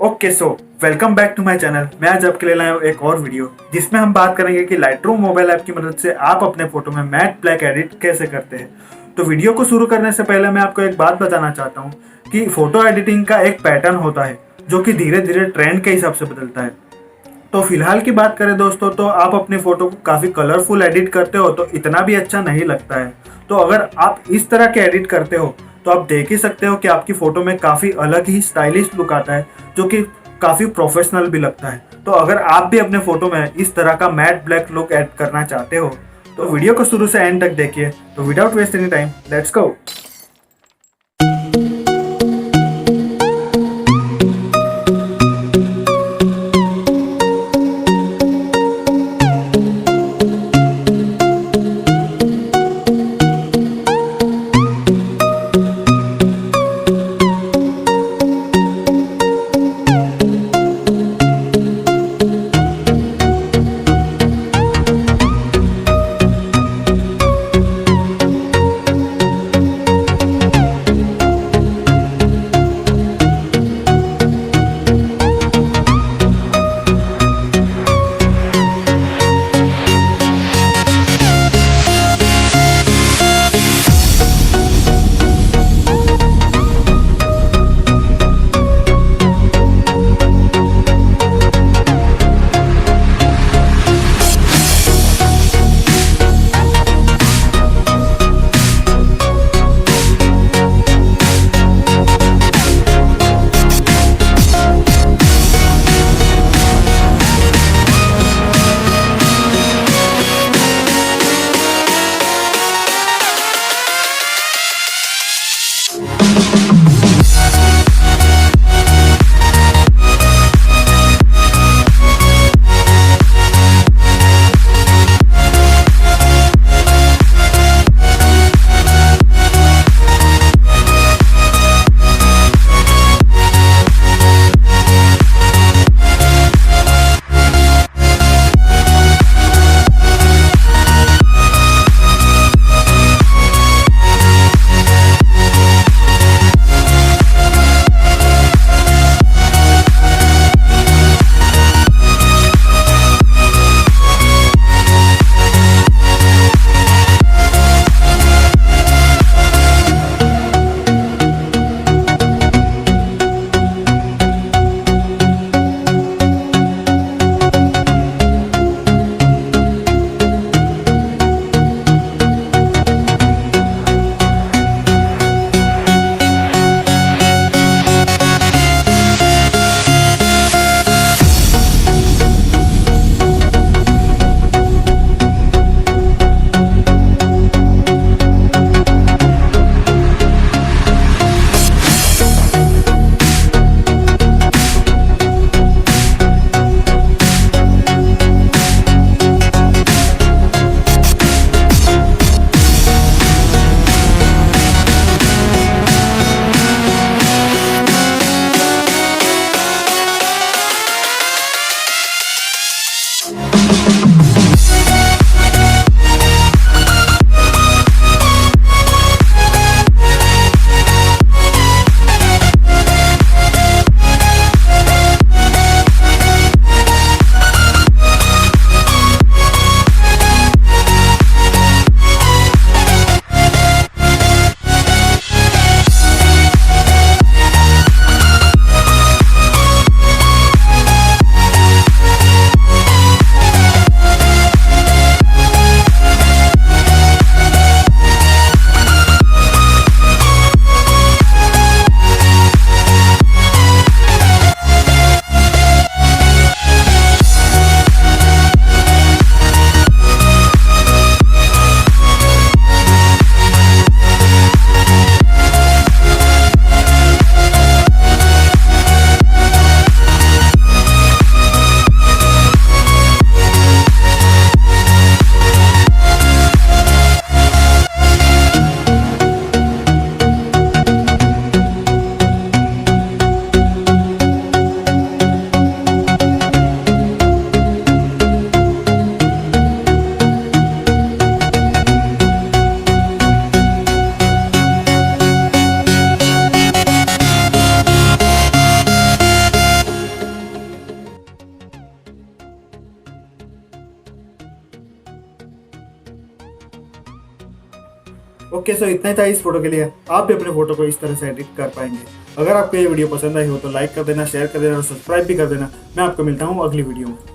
Okay so welcome back to my channel. मैं आज आपके लिए लाया हूँ एक और वीडियो जिसमें हम बात करेंगे कि लाइटरूम मोबाइल ऐप की मदद से आप अपने फोटो में मैट ब्लैक एडिट कैसे करते हैं। तो वीडियो को शुरू करने से पहले मैं आपको एक बात बताना चाहता हूँ कि फोटो एडिटिंग का एक पैटर्न होता है जो कि धीरे धीरे ट्रेंड के हिसाब से बदलता है। तो फिलहाल की बात करें दोस्तों, तो आप अपनी फोटो को काफ़ी कलरफुल एडिट करते हो तो इतना भी अच्छा नहीं लगता है। तो अगर आप इस तरह के एडिट करते हो तो आप देख ही सकते हो कि आपकी फ़ोटो में काफ़ी अलग ही स्टाइलिश लुक आता है जो कि काफ़ी प्रोफेशनल भी लगता है। तो अगर आप भी अपने फ़ोटो में इस तरह का मैट ब्लैक लुक ऐड करना चाहते हो तो वीडियो को शुरू से एंड तक देखिए। तो without waste any time let's go. Okay, so इतना ही था इस फोटो के लिए। आप भी अपने फोटो को इस तरह से एडिट कर पाएंगे। अगर आपको ये वीडियो पसंद आई हो तो लाइक कर देना, शेयर कर देना और सब्सक्राइब भी कर देना। मैं आपको मिलता हूँ अगली वीडियो में।